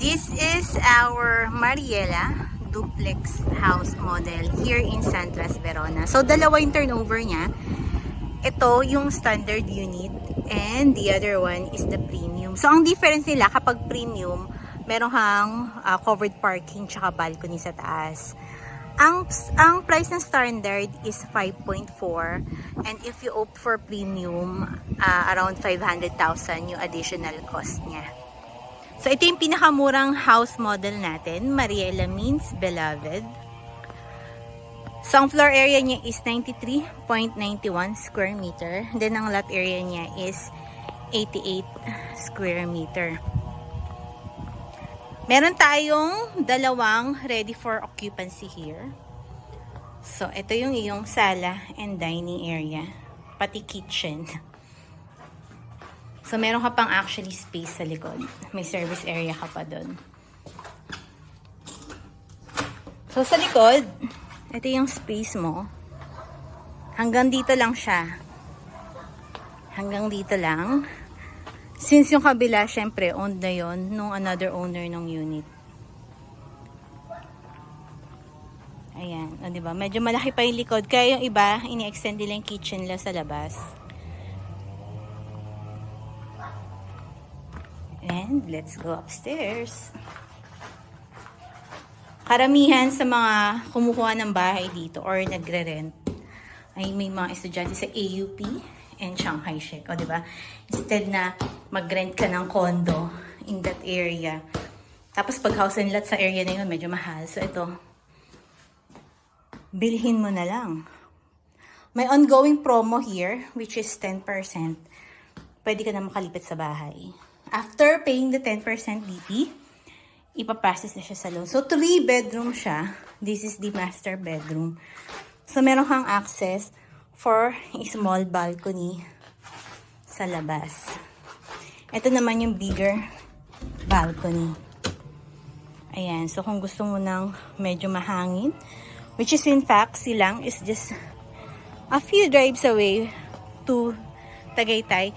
This is our Mariela duplex house model here in San Tras, Verona. So, dalawa yung turnover niya. Ito yung standard unit and the other one is the premium. So, ang difference nila kapag premium, meron kang covered parking tsaka balcony sa taas. Ang price ng standard is 5.4 and if you opt for premium, around 500,000 yung additional cost niya. So, ito yung pinakamurang house model natin. Mariela means beloved. So, ang floor area niya is 93.91 square meter. Then, ang lot area niya is 88 square meter. Meron tayong dalawang ready for occupancy here. So, ito yung iyong sala and dining area. Pati kitchen. So, meron ka pang actually space sa likod. May service area ka pa dun. So, sa likod, ito yung space mo. Hanggang dito lang siya. Hanggang dito lang. Since yung kabila, syempre, owned na yun nung another owner ng unit. Ayan. O, diba? Medyo malaki pa yung likod. Kaya yung iba, ini-extend nila yung kitchen lang sa labas. And let's go upstairs. Karamihan sa mga kumukuha ng bahay dito or nagre-rent ay may mga estudyante sa AUP and Shanghai Shek. O, diba? Instead na mag-rent ka ng condo in that area. Tapos pag house and lot sa area na yun, medyo mahal. So, ito. Bilhin mo na lang. May ongoing promo here, which is 10%. Pwede ka na makalipat sa bahay. After paying the 10% DP, ipaprocess na siya sa loan. So, 3-bedroom siya. This is the master bedroom. So, meron kang access for a small balcony sa labas. Ito naman yung bigger balcony. Ayan. So, kung gusto mo ng medyo mahangin, which is in fact, Silang is just a few drives away to Tagaytay.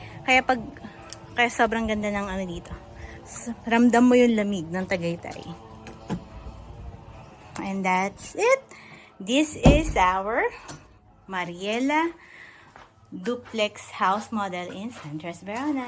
Kaya sobrang ganda ng ano dito. Ramdam mo yung lamig ng Tagaytay. And that's it. This is our Mariela duplex house model in San Tras, Verona.